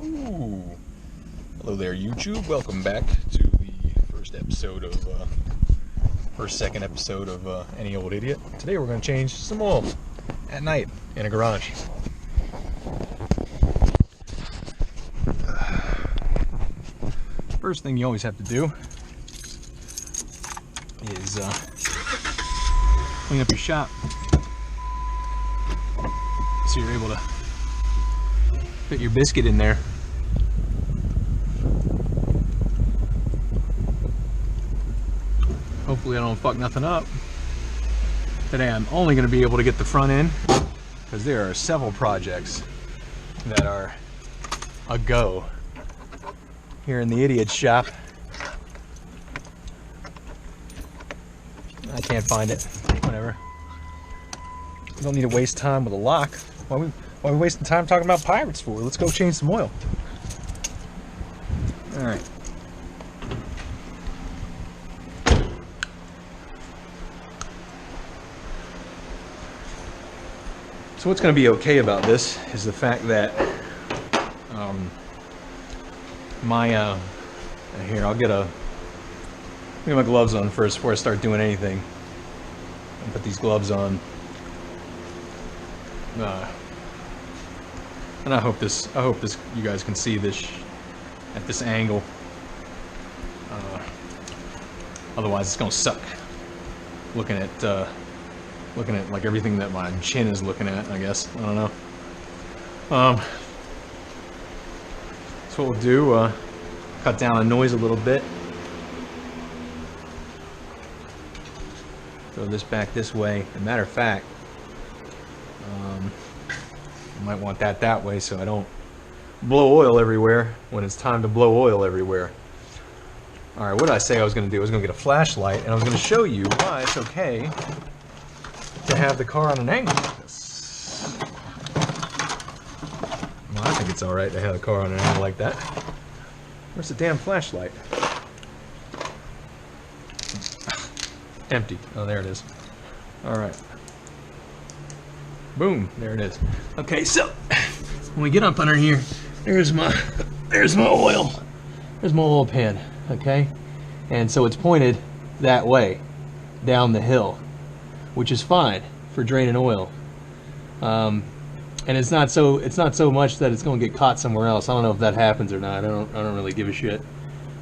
Ooh. Hello there, YouTube. Welcome back to the second episode of Any Old Idiot. Today we're going to change some oil at night in a garage. First thing you always have to do is clean up your shop so you're able to fit your biscuit in there. Hopefully I don't fuck nothing up. Today I'm only going to be able to get the front end because there are several projects that are a go here in the idiot shop. I can't find it. Whatever. We don't need to waste time with a lock. Why are we wasting time talking about pirates for? Let's go change some oil. Alright. So what's going to be okay about this is the fact that here, I'll get my gloves on first before I start doing anything. I'll put these gloves on. And I hope this you guys can see this at this angle. Otherwise it's gonna suck looking at like everything that my chin is looking at, I guess. I don't know. So what we'll do, cut down on noise a little bit. Throw this back this way. As a matter of fact, I might want that way so I don't blow oil everywhere when it's time to blow oil everywhere. Alright, what did I say I was going to do? I was going to get a flashlight and I was going to show you why it's okay to have the car on an angle like this. Well, I think it's alright to have the car on an angle like that. Where's the damn flashlight? Empty. Oh, there it is. Alright. Boom, there it is. Okay, so when we get up under here, there's my oil. There's my oil pan, okay? And so it's pointed that way, down the hill, which is fine for draining oil. And it's not so much that it's going to get caught somewhere else. I don't know if that happens or not. I don't really give a shit,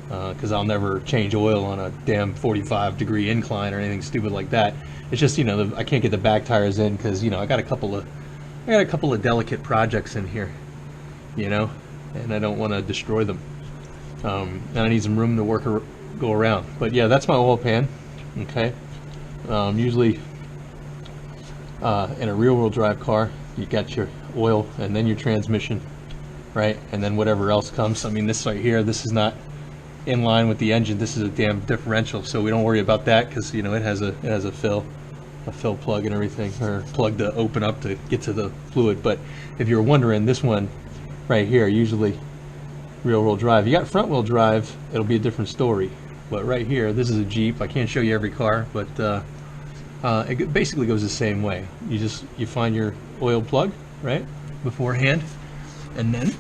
because I'll never change oil on a damn 45-degree incline or anything stupid like that. It's just, you know, I can't get the back tires in because, you know, I got a couple of delicate projects in here, you know, and I don't want to destroy them. And I need some room to go around. But yeah, that's my oil pan. Okay. Usually in a rear-wheel drive car, you got your oil and then your transmission, right? And then whatever else comes. I mean, this right here, this is not in line with the engine. This is a damn differential, so we don't worry about that because, you know, it has a fill plug and everything, or plug to open up to get to the fluid. But if you're wondering, this one right here, usually rear-wheel drive. You got front-wheel drive, it'll be a different story. But right here, this is a Jeep. I can't show you every car, but it basically goes the same way. You find your oil plug, right, beforehand, and then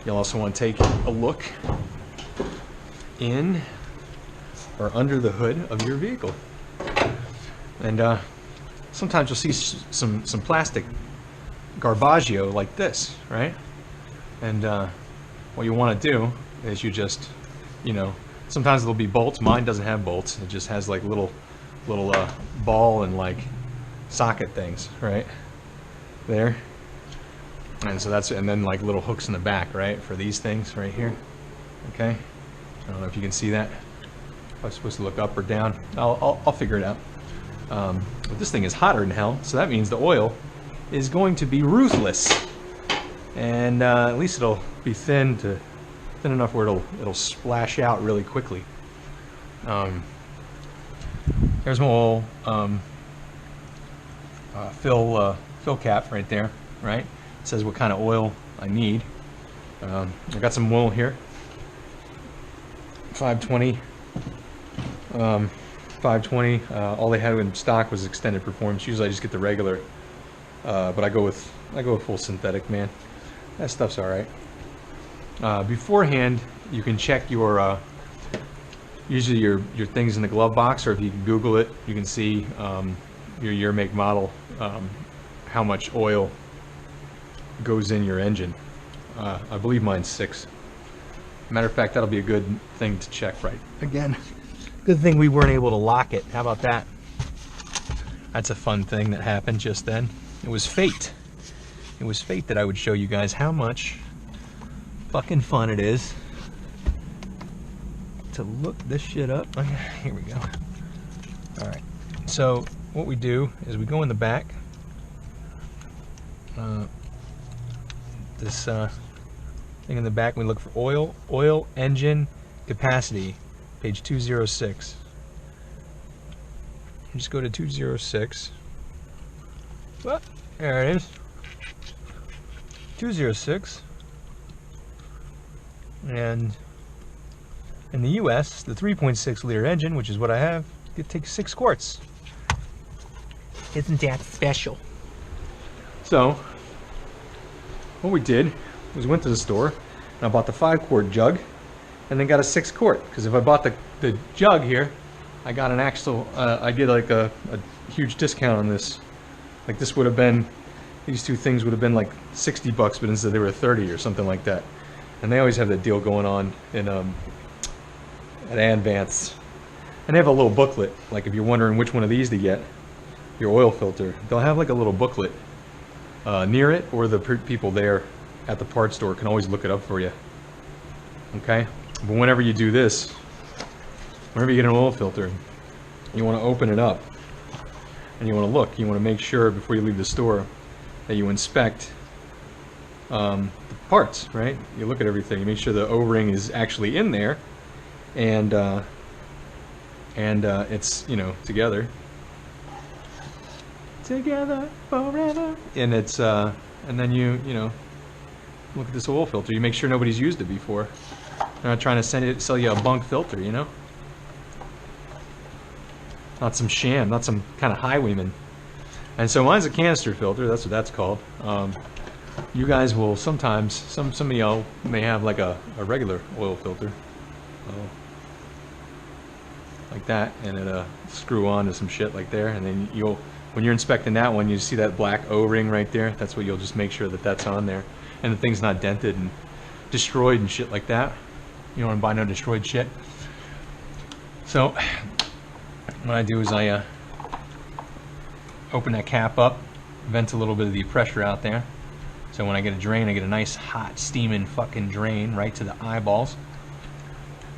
you'll also want to take a look in or under the hood of your vehicle. And sometimes you'll see some plastic garbaggio like this, right? And what you want to do is you just, you know, sometimes there'll be bolts. Mine doesn't have bolts. It just has like little ball and like socket things right there. And so and then like little hooks in the back, right, for these things right here. Okay, I don't know if you can see that. If I'm supposed to look up or down, I'll figure it out. But this thing is hotter than hell, so that means the oil is going to be ruthless, and at least it'll be thin enough where it'll splash out really quickly. There's my oil fill cap right there, right? It says what kind of oil I need. I got some oil here, 520 520. All they had in stock was extended performance. Usually I just get the regular, but I go with full synthetic, man. That stuff's all right. Beforehand, you can check your usually your things in the glove box, or if you can Google it, you can see your year, make, model, how much oil goes in your engine. I believe mine's 6. Matter of fact, that'll be a good thing to check right. Again, good thing we weren't able to lock it. How about that? That's a fun thing that happened just then. It was fate. It was fate that I would show you guys how much fucking fun it is to look this shit up. Here we go. All right. So what we do is we go in the back. This thing in the back, we look for oil engine capacity, page 206. You just go to 206. Well, there it is. 206. And in the US, the 3.6 liter engine, which is what I have, it takes 6 quarts. Isn't that special? So, what we did was we went to the store and I bought the 5-quart jug and then got a 6-quart. Because if I bought the jug here, I got an actual, I did like a huge discount on this. Like this would have been, these two things would have been like 60 bucks, but instead they were 30 or something like that. And they always have that deal going on in at Advance. And they have a little booklet, like if you're wondering which one of these to get, your oil filter, they'll have like a little booklet near it, or the people there at the parts store can always look it up for you. Okay? But whenever you do this, whenever you get an oil filter, you want to open it up and you want to look. You want to make sure before you leave the store that you inspect the parts, right? You look at everything, you make sure the O-ring is actually in there, and it's, you know, together forever, and it's and then you know, look at this oil filter. You make sure nobody's used it before. They're not trying to sell you a bunk filter, you know, not some sham, not some kind of highwayman. And so mine's a canister filter. That's what that's called. You guys will sometimes, some of y'all may have like a regular oil filter, like that, and it screw on to some shit like there, and then you'll, when you're inspecting that one, you see that black O-ring right there. That's what you'll just make sure that that's on there, and the thing's not dented and destroyed and shit like that. You don't want to buy no destroyed shit. So what I do is I open that cap up, vent a little bit of the pressure out there. So when I get a drain, I get a nice hot steaming fucking drain right to the eyeballs.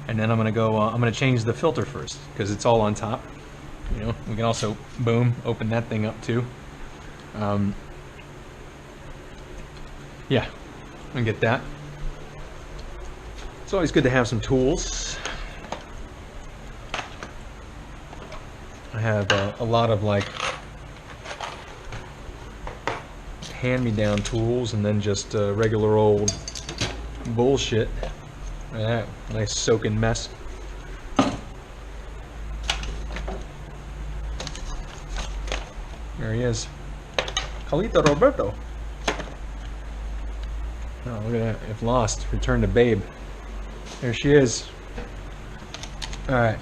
And then I'm gonna go, I'm gonna change the filter first, because it's all on top. You know, we can also, boom, open that thing up too. Yeah, and get that. It's always good to have some tools. I have a lot of like hand-me-down tools, and then just regular old bullshit. Look at that, nice soaking mess. There he is, Carlito Roberto. Oh, look at that! If lost, return to babe. There she is. All right.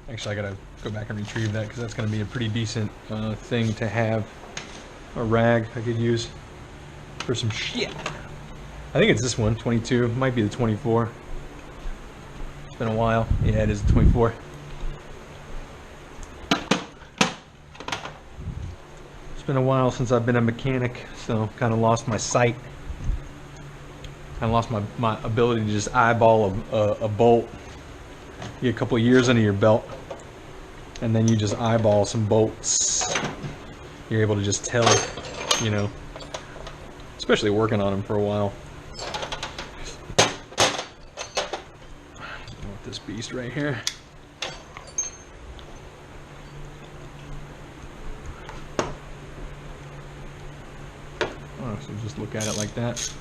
Actually, I gotta go back and retrieve that, because that's gonna be a pretty decent thing to have. A rag I could use for some shit. I think it's this one, 22. Might be the 24. It's been a while. Yeah, it is the 24. It's been a while since I've been a mechanic, so kind of lost my sight. Kind of lost my ability to just eyeball a bolt. You get a couple of years under your belt, and then you just eyeball some bolts. You're able to just tell, you know, especially working on them for a while. With this beast right here. Oh, so just look at it like that.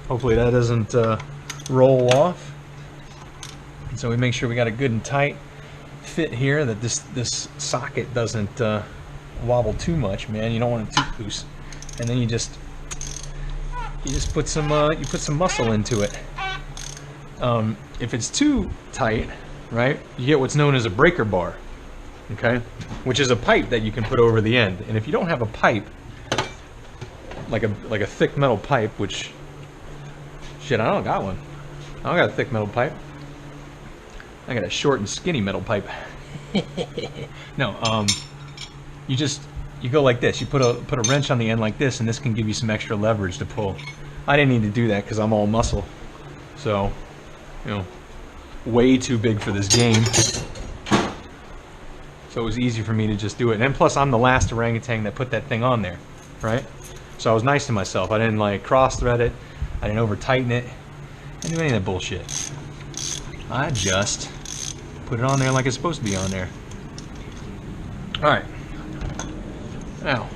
Hopefully that doesn't roll off. And so we make sure we got a good and tight fit here, that this socket doesn't wobble too much, man. You don't want it too loose. And then you just put some muscle into it. If it's too tight, right, you get what's known as a breaker bar, okay, which is a pipe that you can put over the end. And if you don't have a pipe, like a thick metal pipe, which shit, I don't got one. I don't got a thick metal pipe. I got a short and skinny metal pipe. No, you go like this. You put a wrench on the end like this, and this can give you some extra leverage to pull. I didn't need to do that because I'm all muscle. So, you know, way too big for this game. So it was easy for me to just do it. And plus, I'm the last orangutan that put that thing on there, right? So I was nice to myself. I didn't like cross thread it. I didn't over tighten it. I didn't do any of that bullshit. I just put it on there like it's supposed to be on there. Alright. Now,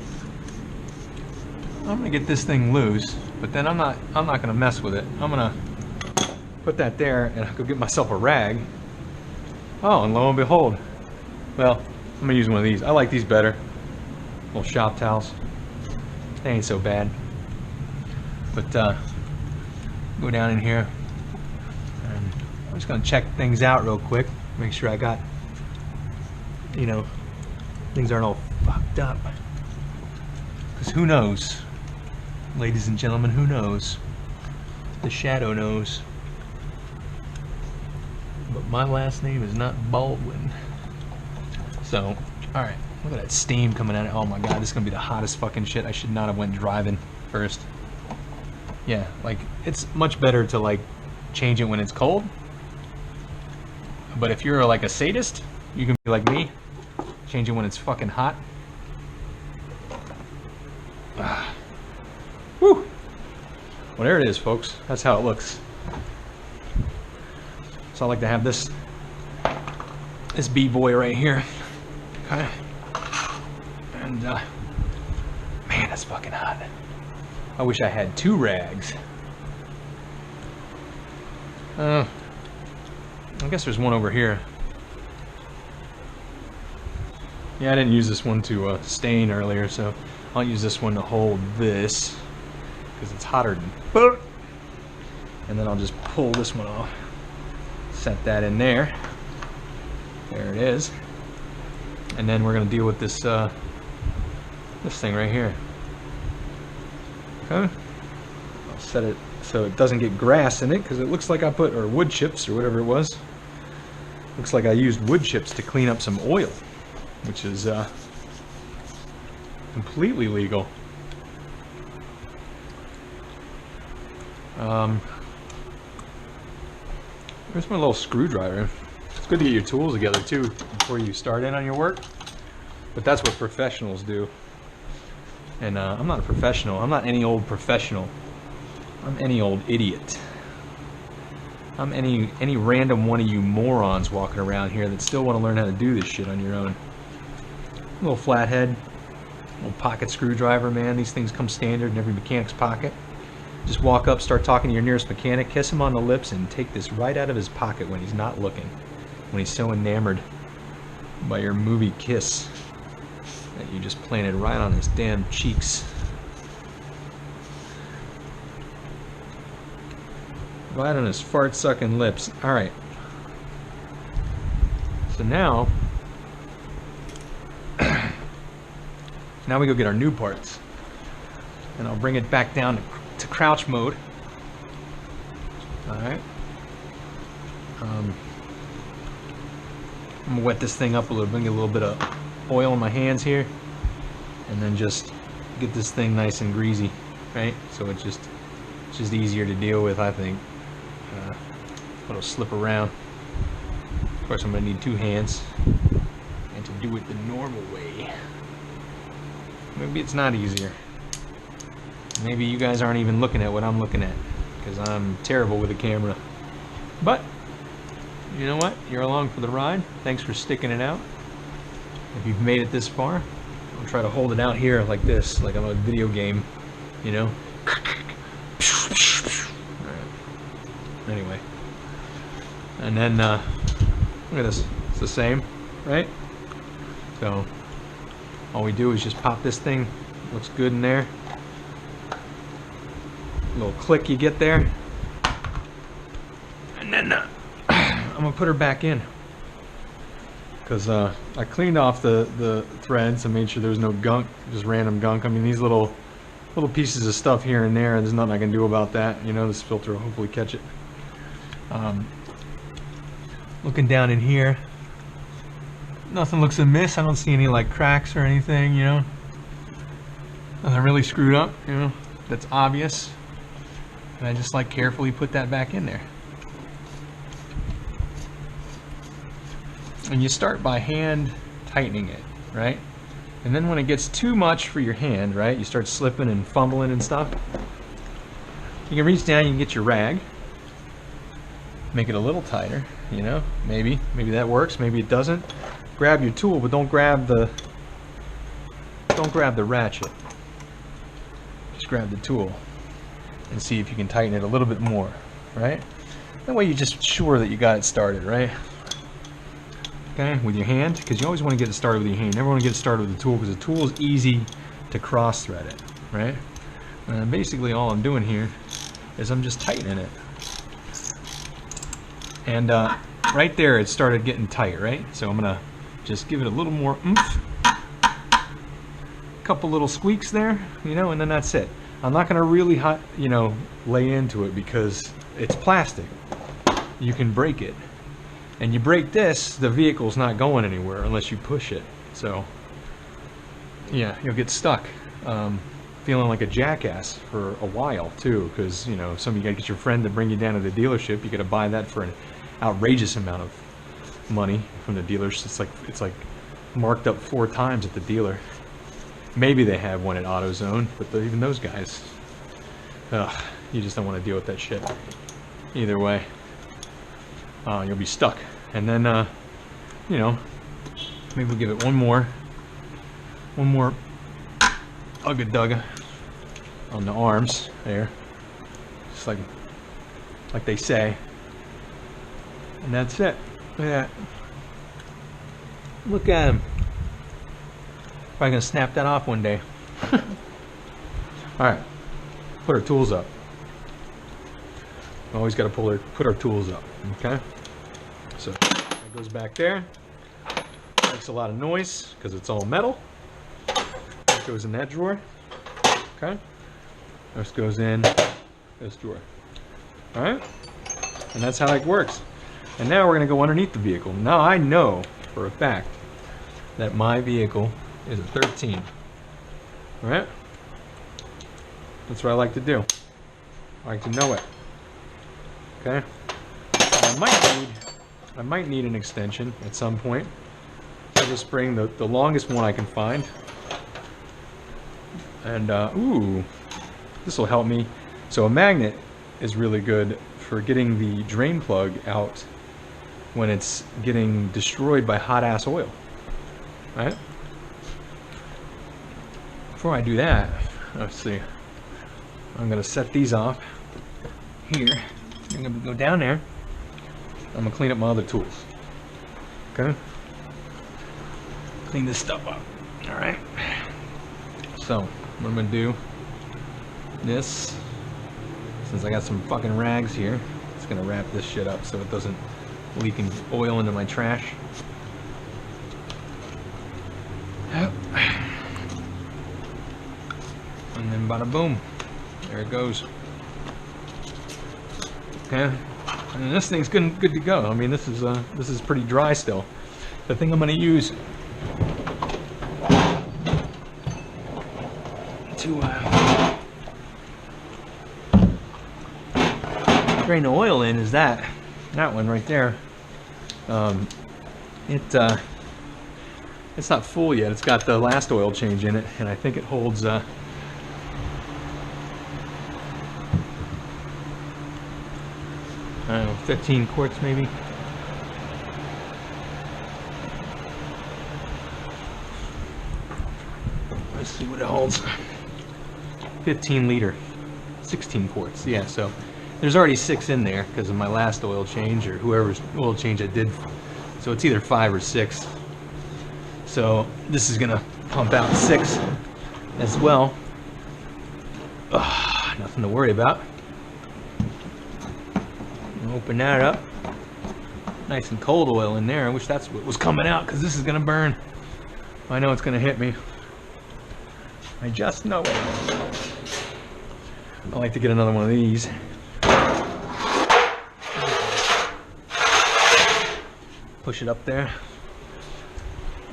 I'm gonna get this thing loose, but then I'm not gonna mess with it. I'm gonna put that there and I'll go get myself a rag. Oh, and lo and behold. Well, I'm gonna use one of these. I like these better. Little shop towels. They ain't so bad. But go down in here. And I'm just gonna check things out real quick. Make sure I got, you know, things aren't all fucked up. Because who knows? Ladies and gentlemen, who knows? The shadow knows. But my last name is not Baldwin. So, alright. Look at that steam coming out. Oh my god, this is gonna be the hottest fucking shit. I should not have went driving first. Yeah, like, it's much better to, like, change it when it's cold. But if you're, like, a sadist, you can be like me. Change it when it's fucking hot. Woo! Well, there it is, folks. That's how it looks. So I like to have this B-boy right here. Okay. And, man, that's fucking hot. I wish I had 2 rags. I guess there's one over here. Yeah, I didn't use this one to stain earlier, so I'll use this one to hold this, because it's hotter than fuck. And then I'll just pull this one off. Set that in there. There it is. And then we're going to deal with this this thing right here. Okay. I'll set it so it doesn't get grass in it, because it looks like I put, or wood chips or whatever it was. Looks like I used wood chips to clean up some oil, which is completely legal. There's my little screwdriver. It's good to get your tools together too before you start in on your work, but that's what professionals do. And I'm not a professional. I'm not any old professional. I'm any old idiot. I'm any random one of you morons walking around here that still want to learn how to do this shit on your own. A little flathead, little pocket screwdriver, man. These things come standard in every mechanic's pocket. Just walk up, start talking to your nearest mechanic, kiss him on the lips, and take this right out of his pocket when he's not looking. When he's so enamored by your movie kiss that you just planted right on his damn cheeks. Right on his fart-sucking lips. Alright. So now we go get our new parts. And I'll bring it back down to crouch mode. Alright. I'm gonna wet this thing up a little bit, get a little bit of oil in my hands here, and then just get this thing nice and greasy, right? So it's just easier to deal with, I think. It'll slip around. Of course, I'm gonna need 2 hands, and to do it the normal way. Maybe it's not easier. Maybe you guys aren't even looking at what I'm looking at, because I'm terrible with a camera. But you know what? You're along for the ride. Thanks for sticking it out. If you've made it this far, I'll try to hold it out here like this, like I'm a video game, you know? Alright. Anyway. And then look at this, it's the same, right? So all we do is just pop this thing, looks good in there. Little click you get there. And then I'm gonna put her back in. Because I cleaned off the threads and made sure there was no gunk, just random gunk. I mean, these little pieces of stuff here and there, there's nothing I can do about that. You know, this filter will hopefully catch it. Looking down in here, nothing looks amiss. I don't see any like cracks or anything, you know. Nothing really screwed up, you know, that's obvious. And I just like carefully put that back in there. And you start by hand tightening it, right? And then when it gets too much for your hand, right, you start slipping and fumbling and stuff. You can reach down, you can get your rag, make it a little tighter, you know, maybe that works, maybe it doesn't. Grab your tool, but don't grab the ratchet. Just grab the tool and see if you can tighten it a little bit more, right? That way you're just sure that you got it started, right? Okay, with your hand, because you always want to get it started with your hand. You never want to get it started with the tool, because the tool is easy to cross thread it, right? And basically all I'm doing here is I'm just tightening it. And right there it started getting tight, right? So I'm gonna just give it a little more oomph. Couple little squeaks there, you know, and then that's it. I'm not gonna really you know, lay into it because it's plastic. You can break it. And you break this, the vehicle's not going anywhere unless you push it. So, yeah, you'll get stuck. Feeling like a jackass for a while too, because you know, you gotta get your friend to bring you down to the dealership. You gotta buy that for an outrageous amount of money from the dealers. It's like marked up 4 times at the dealer. Maybe they have one at AutoZone, but even those guys, you just don't want to deal with that shit. Either way. You'll be stuck. And then, you know, maybe we'll give it one more ugga-dugga on the arms there. Just like they say. And that's it. Look at that. Look at him. Probably gonna snap that off one day. Alright. Put our tools up. Always gotta put our tools up. Okay? So it goes back there. Makes a lot of noise because it's all metal. It goes in that drawer. Okay? This goes in this drawer. Alright? And that's how it works. And now we're going to go underneath the vehicle. Now I know for a fact that my vehicle is a 13. Alright? That's what I like to do. I like to know it. Okay? I might need an extension at some point. So this spring, the longest one I can find. And ooh, this will help me. So a magnet is really good for getting the drain plug out when it's getting destroyed by hot ass oil. Right? Before I do that, let's see. I'm gonna set these off here. I'm gonna go down there. I'm gonna clean up my other tools. Okay? Clean this stuff up. Alright. So, what I'm gonna do, this, since I got some fucking rags here, it's gonna wrap this shit up so it doesn't leak oil into my trash. Yep. And then bada boom. There it goes. Okay. And this thing's good to go. I mean, this is pretty dry still. The thing I'm going to use to drain the oil in is that one right there. It's not full yet. It's got the last oil change in it, and I think it holds I don't know, 15 quarts maybe. Let's see what it holds. 15 liter, 16 quarts. Yeah, so There's already 6 in there because of my last oil change or whoever's oil change I did. So it's either 5 or 6. So this is gonna pump out 6 as well. Nothing to worry about. Open that up. Nice and cold oil in there. I wish that's what was coming out because this is gonna burn. I know it's gonna hit me. I just know it. I like to get another one of these. Push it up there.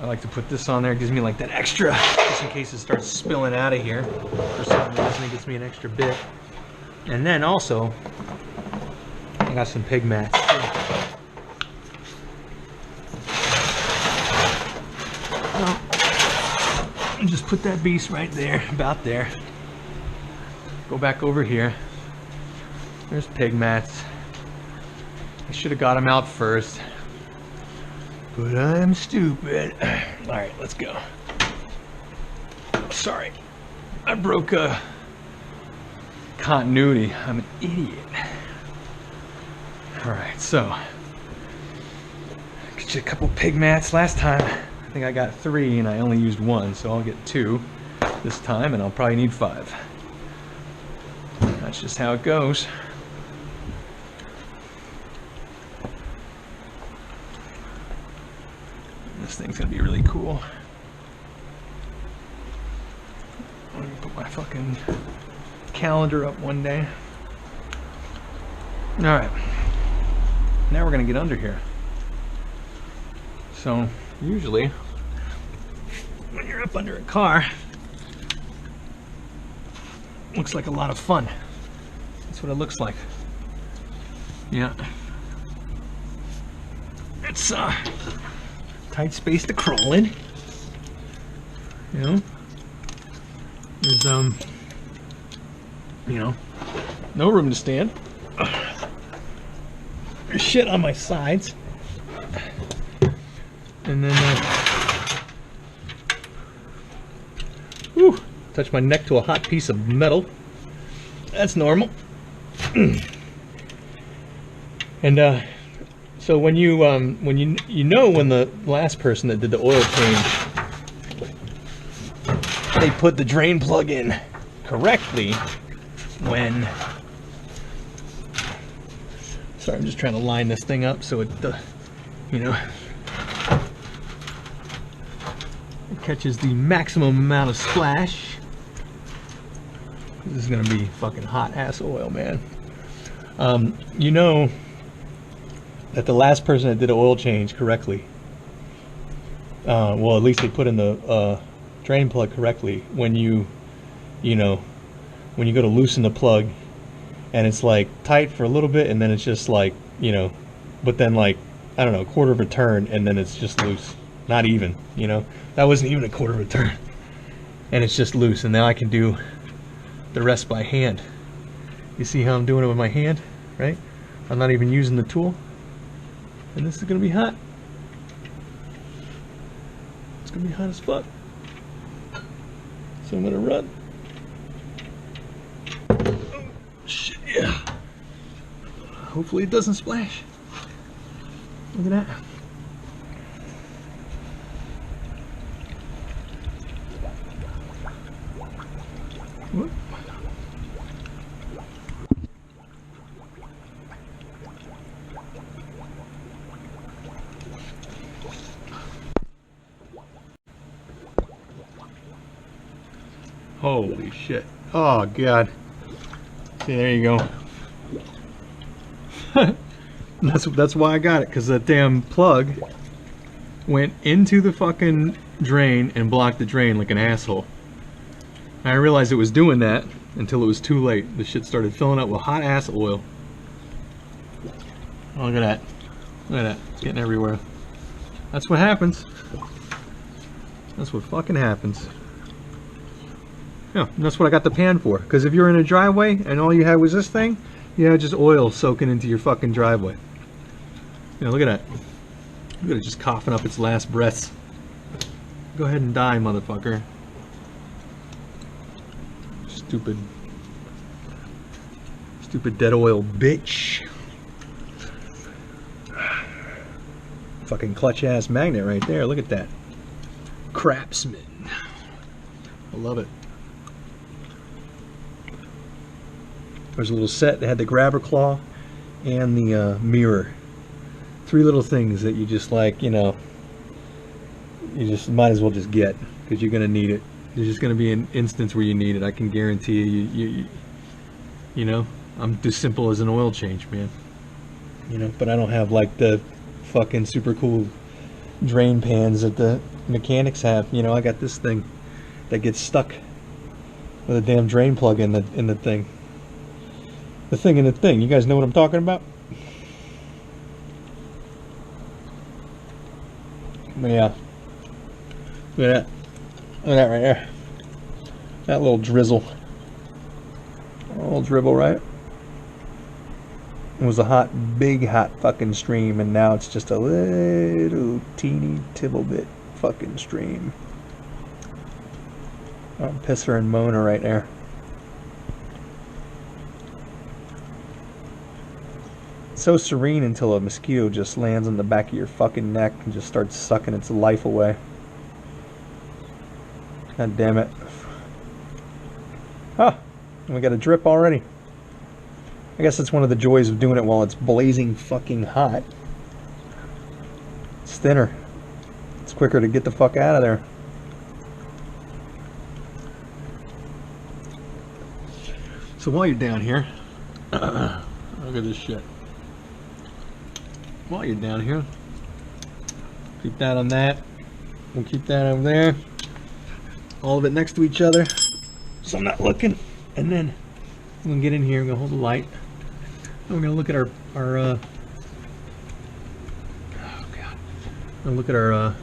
I like to put this on there. It gives me like that extra, just in case it starts spilling out of here. For some reason, it gives me an extra bit. And then also, I got some pig mats. And just put that beast right there, about there. Go back over here. There's pig mats. I should have got them out first, but I'm stupid. All right, let's go. Sorry, I broke continuity. I'm an idiot. All right, so get you a couple pig mats. Last time, I think I got 3 and I only used 1, so I'll get 2 this time, and I'll probably need 5. That's just how it goes. This thing's gonna be really cool. I'm gonna put my fucking calendar up one day. All right, now we're gonna get under here. So usually when you're up under a car, it looks like a lot of fun. That's what it looks like. Yeah. It's tight space to crawl in. You know? There's you know, no room to stand. There's shit on my sides. And then whew, touch my neck to a hot piece of metal. That's normal. And so when you when the last person that did the oil change, they put the drain plug in correctly when, sorry, I'm just trying to line this thing up so it you know, it catches the maximum amount of splash. This is gonna be fucking hot ass oil, man. You know that the last person that did an oil change correctly, well, at least they put in the drain plug correctly. When you know, when you go to loosen the plug, and it's like tight for a little bit, and then it's just like, you know, but then like, I don't know, a quarter of a turn, and then it's just loose. Not even, you know, that wasn't even a quarter of a turn, and it's just loose. And now I can do the rest by hand. You see how I'm doing it with my hand, right? I'm not even using the tool. And this is gonna be hot. It's gonna be hot as fuck. So I'm gonna run. Oh, shit, yeah. Hopefully it doesn't splash. Look at that. Whoop. Holy shit. Oh god. See, there you go. That's why I got it, because that damn plug went into the fucking drain and blocked the drain like an asshole. I realized it was doing that until it was too late. The shit started filling up with hot ass oil. Oh, look at that. Look at that. It's getting everywhere. That's what happens. That's what fucking happens. Yeah, that's what I got the pan for. Because if you're in a driveway and all you had was this thing, you had just oil soaking into your fucking driveway. You know, look at that. Look at it just coughing up its last breaths. Go ahead and die, motherfucker. Stupid dead oil bitch. Fucking clutch ass magnet right there. Look at that. Craftsman. I love it. There's a little set that had the grabber claw and the mirror. 3 little things that you just like, you know, you just might as well just get, because you're gonna need it. There's just gonna be an instance where you need it. I can guarantee you know, I'm as simple as an oil change, man. You know, but I don't have like the fucking super cool drain pans that the mechanics have. You know, I got this thing that gets stuck with a damn drain plug in the thing. The thing in the thing. You guys know what I'm talking about? But yeah. Look at that. Look at that right there. That little drizzle. A little dribble, right? It was a big hot fucking stream, and now it's just a little teeny tibble bit fucking stream. Oh, pisser and moaner right there. It's so serene until a mosquito just lands on the back of your fucking neck and just starts sucking its life away. God damn it. Huh. We got a drip already. I guess that's one of the joys of doing it while it's blazing fucking hot. It's thinner. It's quicker to get the fuck out of there. So while you're down here, look at this shit. While you're down here, keep that on that. We'll keep that over there. All of it next to each other, so I'm not looking. And then I'm gonna get in here. I'm gonna hold the light. And we're gonna look at our oh god. I'm gonna look at our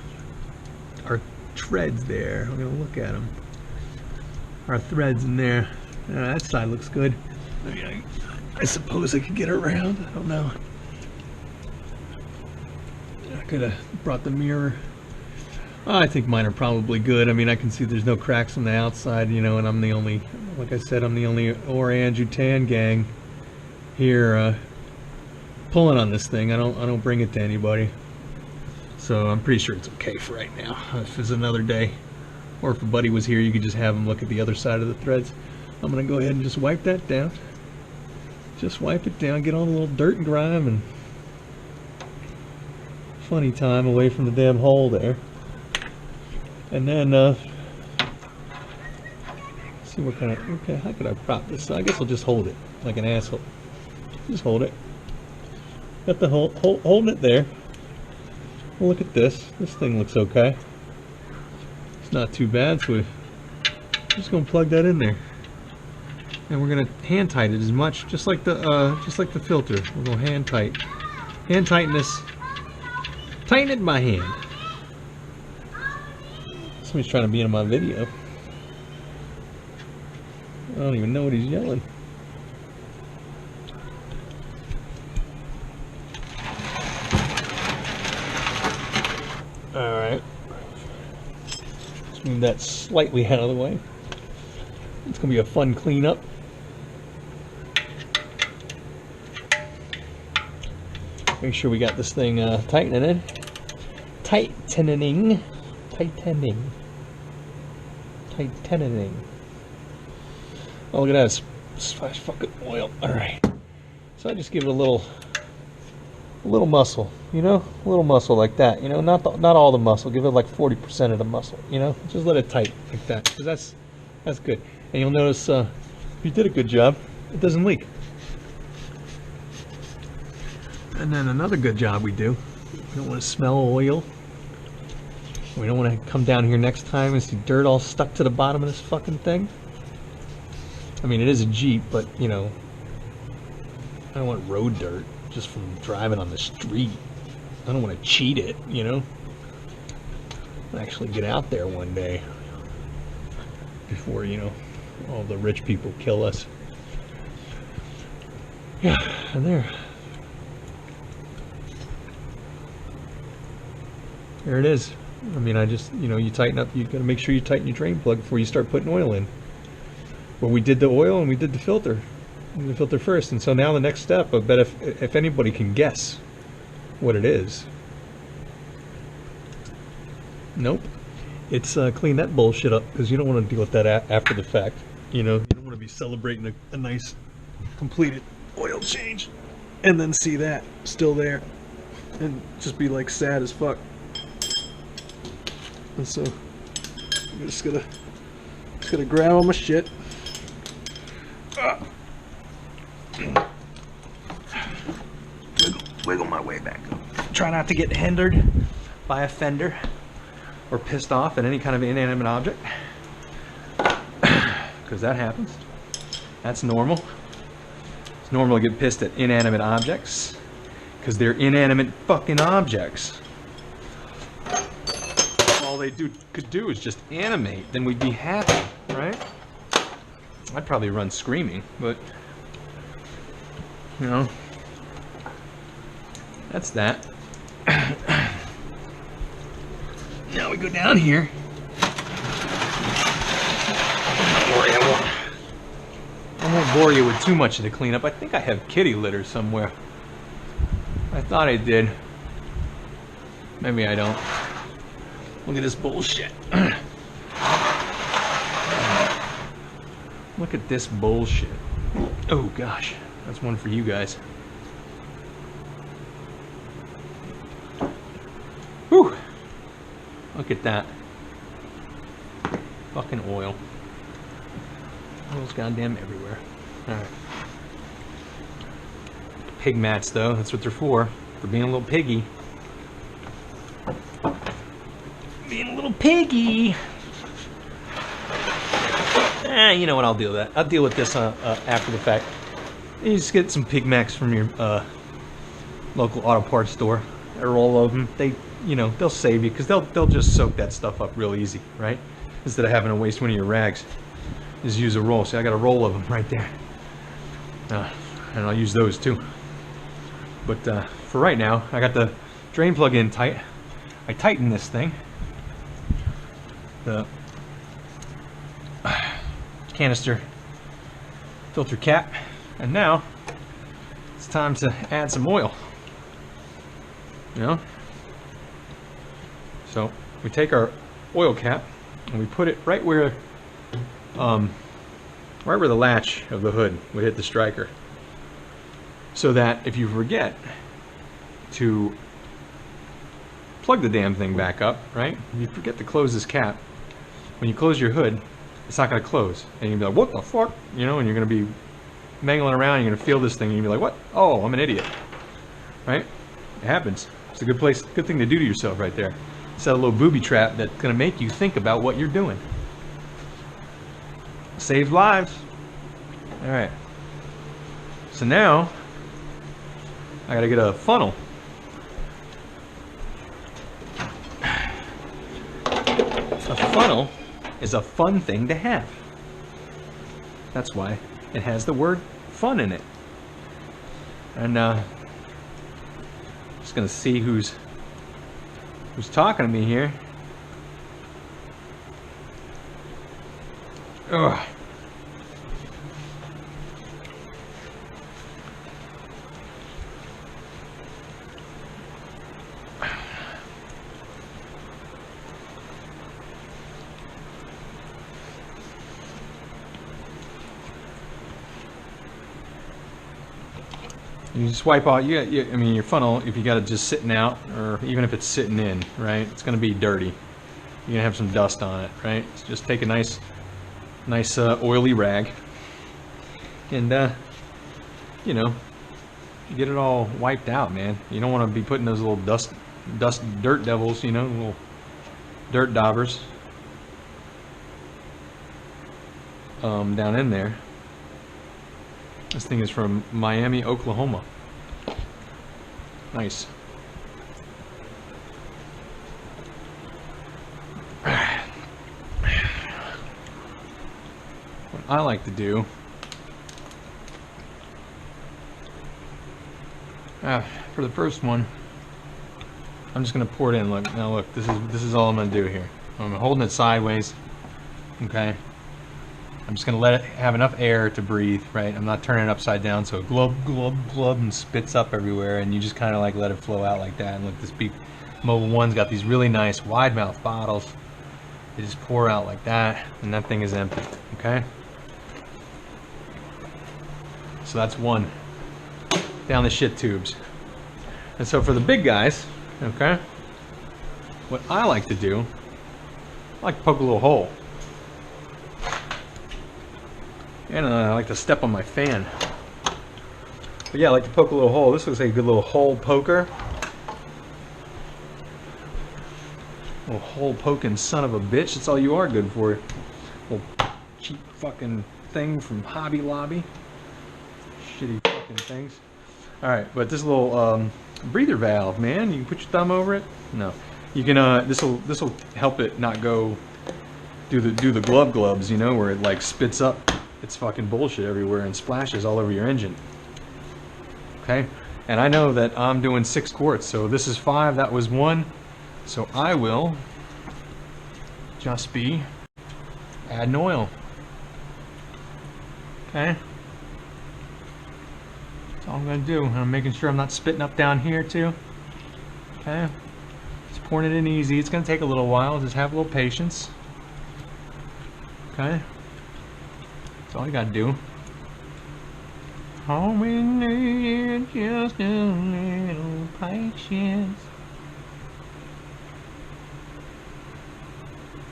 threads there. We're gonna look at them. Our threads in there. That side looks good. I suppose I could get around. I don't know. I could have brought the mirror. I think mine are probably good. I mean, I can see there's no cracks on the outside, you know, and I'm the only, like I said, I'm the only orangutan gang here pulling on this thing. I don't bring it to anybody. So I'm pretty sure it's okay for right now. If it's another day, or if a buddy was here, you could just have him look at the other side of the threads. I'm gonna go ahead and just wipe that down. Just wipe it down, get all the little dirt and grime and funny time away from the damn hole there. And then, see what kind of, okay, how could I prop this? I guess I'll just hold it like an asshole. Just hold it. Got the holding it there. Well, look at this. This thing looks okay. It's not too bad, so we're just gonna plug that in there. And we're gonna hand tighten it as much, just like the filter. We're gonna hand tighten this. Tighten it by hand. Somebody's trying to be in my video. I don't even know what he's yelling. Alright. Let's move that slightly out of the way. It's going to be a fun cleanup. Make sure we got this thing tightening. Tightening. Oh, look at that. It's fucking oil. Alright. So I just give it a little muscle, you know? A little muscle like that, you know? Not all the muscle. Give it like 40% of the muscle, you know? Just let it tighten like that. Because that's good. And you'll notice you did a good job. It doesn't leak. And then another good job we do. We don't want to smell oil. We don't want to come down here next time and see dirt all stuck to the bottom of this fucking thing. I mean, it is a Jeep, but, you know, I don't want road dirt just from driving on the street. I don't want to cheat it, you know. I'll actually get out there one day before, you know, all the rich people kill us. Yeah, and there it is. I mean, I just, you know, you tighten up, you gotta make sure you tighten your drain plug before you start putting oil in. Well, we did the oil and we did the filter. the filter first. And so now the next step, I bet if anybody can guess what it is. Nope. It's clean that bullshit up, because you don't want to deal with that after the fact. You know, you don't want to be celebrating a nice completed oil change and then see that still there and just be like sad as fuck. And so I'm just gonna grab all my shit. Wiggle my way back up. Try not to get hindered by a fender or pissed off at any kind of inanimate object, because that happens. That's normal. It's normal to get pissed at inanimate objects because they're inanimate fucking objects. All they could do is just animate, then we'd be happy, right? I'd probably run screaming, but you know, that's that. Now we go down here. I won't bore you with too much of the cleanup. I think I have kitty litter somewhere. I thought I did. Maybe I don't. Look at this bullshit. Look at this bullshit. Oh gosh, that's one for you guys. Whew. Look at that. Fucking oil. Oil's goddamn everywhere. Alright. Pig mats though, that's what they're for being a little piggy. Being a little piggy. You know what, I'll deal with that. I'll deal with this after the fact. You just get some pig mats from your local auto parts store. There are all of them. They, you know, they'll save you because they'll just soak that stuff up real easy, right? Instead of having to waste one of your rags, just use a roll. See, I got a roll of them right there, and I'll use those too. But for right now, I got the drain plug in tight. I tighten this thing, the canister filter cap, and now it's time to add some oil. You know, so we take our oil cap and we put it right where the latch of the hood would hit the striker, so that if you forget to plug the damn thing back up, right? If you forget to close this cap, when you close your hood, it's not going to close, and you'll be like, what the fuck? You know, and you're going to be mangling around, and you're going to feel this thing, and you'll be like, what? Oh, I'm an idiot, right? It happens. It's a good thing to do to yourself right there. Set a little booby trap that's going to make you think about what you're doing. Saves lives. All right. So now I got to get a funnel. A funnel is a fun thing to have. That's why it has the word fun in it. And just gonna see who's talking to me here. Ugh. You just wipe out. I mean, your funnel, if you got it just sitting out, or even if it's sitting in, right? It's going to be dirty. You're going to have some dust on it, right? So just take a nice oily rag, and you know, get it all wiped out, man. You don't want to be putting those little dirt devils, you know, little dirt daubers, down in there. This thing is from Miami, Oklahoma. Nice. What I like to do, for the first one, I'm just gonna pour it in. Look, now look, this is all I'm gonna do here. I'm holding it sideways, okay? I'm just gonna let it have enough air to breathe, right? I'm not turning it upside down so it glub, glub, glub and spits up everywhere, and you just kind of like let it flow out like that. And look, this Beep Mobile 1's got these really nice wide mouth bottles. They just pour out like that, and that thing is empty, okay? So that's one down the shit tubes. And so for the big guys, okay, what I like to do, I like to poke a little hole. And I like to step on my fan. But yeah, I like to poke a little hole. This looks like a good little hole poker. Little hole poking son of a bitch. That's all you are good for. Little cheap fucking thing from Hobby Lobby. Shitty fucking things. Alright, but this little breather valve, man. You can put your thumb over it. No. You can this'll help it not go do the glubs, you know, where it like spits up its fucking bullshit everywhere and splashes all over your engine. Okay? And I know that I'm doing 6 quarts, so this is 5, that was 1. So I will just be adding oil. Okay? That's all I'm gonna do. I'm making sure I'm not spitting up down here too. Okay? Just pouring it in easy. It's gonna take a little while. Just have a little patience. Okay? That's all you gotta do. All we need is just a little patience.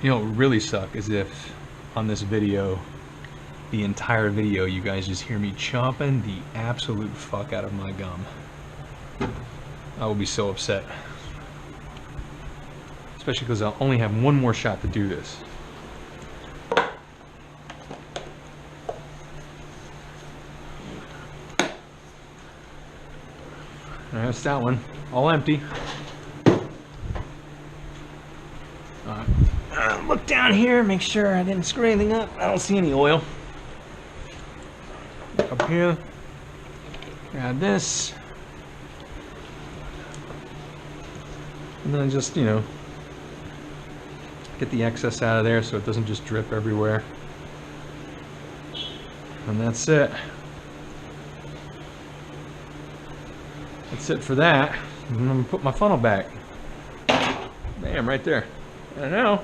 You know what would really suck is if on this video, the entire video, you guys just hear me chomping the absolute fuck out of my gum. I will be so upset. Especially because I'll only have one more shot to do this. That's that one. All empty. Look down here, make sure I didn't screw anything up. I don't see any oil. Up here. Add this. And then just, you know, get the excess out of there so it doesn't just drip everywhere. And that's it. That's it for that. And I'm gonna put my funnel back. Bam, right there. And now,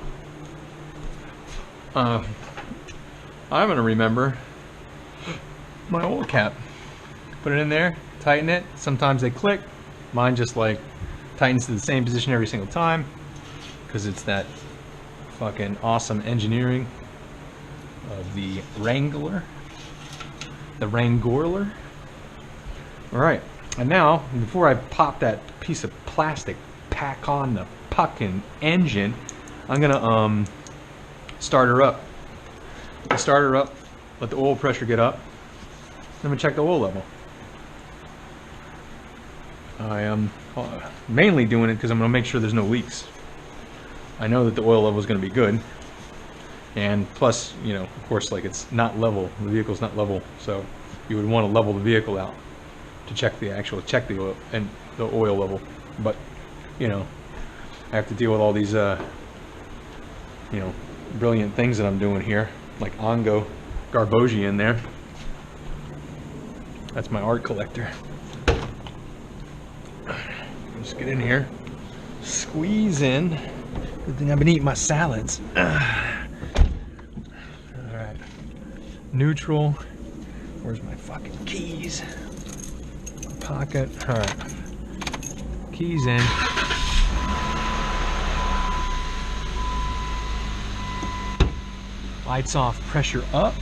I'm gonna remember my oil cap. Put it in there, tighten it. Sometimes they click. Mine just like tightens to the same position every single time because it's that fucking awesome engineering of the Wrangler. The Wrangler. All right. And now, before I pop that piece of plastic pack on the fucking engine, I'm gonna start her up. Start her up, let the oil pressure get up. Then we check the oil level. I am mainly doing it because I'm gonna make sure there's no leaks. I know that the oil level is gonna be good, and plus, you know, of course, like it's not level. The vehicle's not level, so you would want to level the vehicle out to check the oil and the oil level. But you know, I have to deal with all these you know, brilliant things that I'm doing here, like Ongo Garbogia in there. That's my art collector. Just get in here, squeeze in. Good thing I've been eating my salads. All right, neutral. Where's my fucking keys? Pocket. All right, keys in. Lights off, pressure up.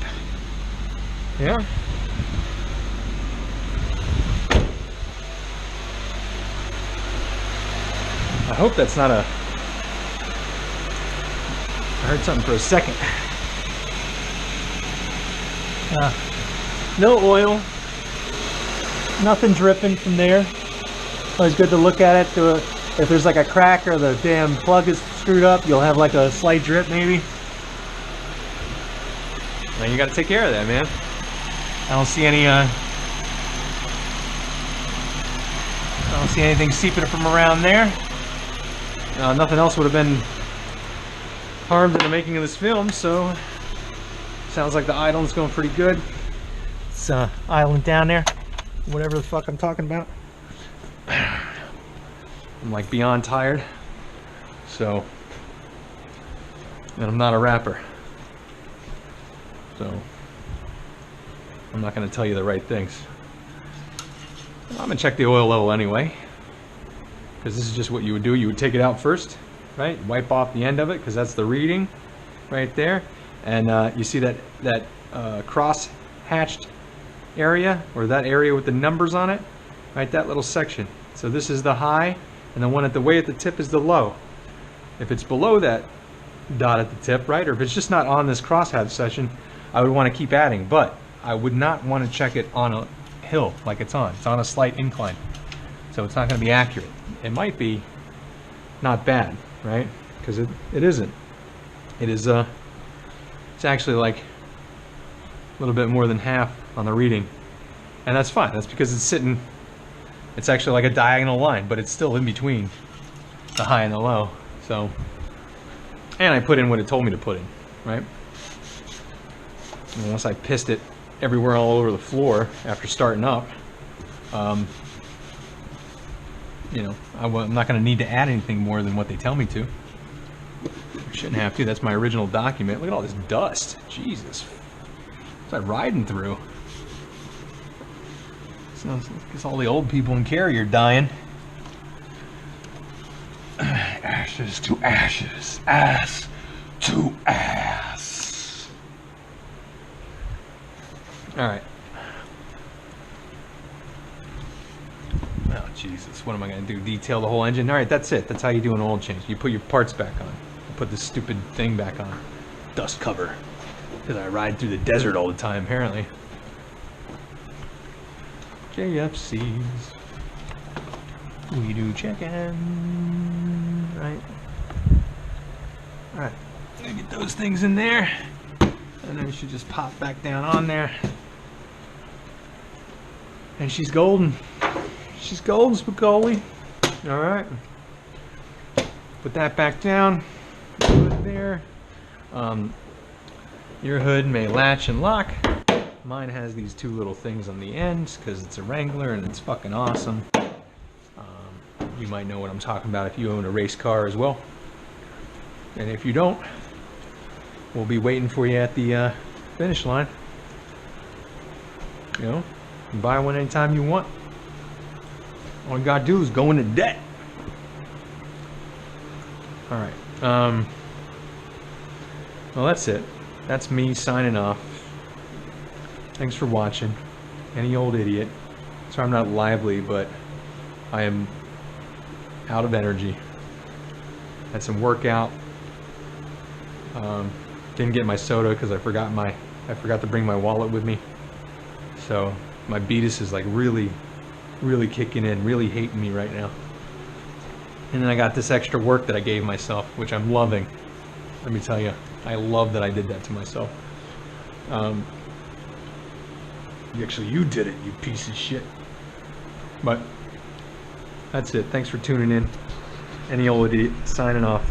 Yeah. I hope that's not a... I heard something for a second. No oil. Nothing dripping from there. Always good to look at it. If there's like a crack or the damn plug is screwed up, you'll have like a slight drip maybe. And you got to take care of that, man. I don't see any anything seeping from around there. Nothing else would have been harmed in the making of this film, so Sounds like the idling's going pretty good. It's idling down there. Whatever the fuck I'm talking about. I'm like beyond tired. So, and I'm not a rapper. So, I'm not going to tell you the right things. I'm going to check the oil level anyway. Because this is just what you would do. You would take it out first, right? Wipe off the end of it, because that's the reading right there. And you see that cross-hatched area, or that area with the numbers on it, right? That little section. So this is the high, and the one way at the tip is the low. If it's below that dot at the tip, right, or if it's just not on this crosshatch section, I would want to keep adding, but I would not want to check it on a hill like it's on. It's on a slight incline, so it's not going to be accurate. It might be not bad, right? Because it isn't. It is it's actually like a little bit more than half on the reading, and that's fine. That's because it's actually like a diagonal line, but it's still in between the high and the low. So, and I put in what it told me to put in, right? And once I pissed it everywhere all over the floor after starting up, you know, I'm not going to need to add anything more than what they tell me to. I shouldn't have to. That's my original document. Look at all this dust. Jesus. What's that riding through? It's all the old people in Cary are dying. Ashes to ashes. Ass to ass. Alright. Oh, Jesus. What am I going to do? Detail the whole engine? Alright, that's it. That's how you do an oil change. You put your parts back on. You put this stupid thing back on. Dust cover. Because I ride through the desert all the time, apparently. JFC's. We do check-in. Right. Alright. Get those things in there. And then we should just pop back down on there. And she's golden. She's golden, Spicoli. Alright. Put that back down. Put it there. Your hood may latch and lock. Mine has these two little things on the ends because it's a Wrangler and it's fucking awesome. You might know what I'm talking about if you own a race car as well. And if you don't, we'll be waiting for you at the finish line. You know, you can buy one anytime you want. All you gotta do is go into debt. Alright. Well, that's it. That's me signing off. Thanks for watching. Any old idiot. Sorry I'm not lively, but I am out of energy. Had some workout. Didn't get my soda because I forgot to bring my wallet with me. So my beatus is like really kicking in, really hating me right now. And then I got this extra work that I gave myself, which I'm loving. Let me tell you, I love that I did that to myself. Actually, you did it, you piece of shit. But that's it. Thanks for tuning in. Any old idiot signing off.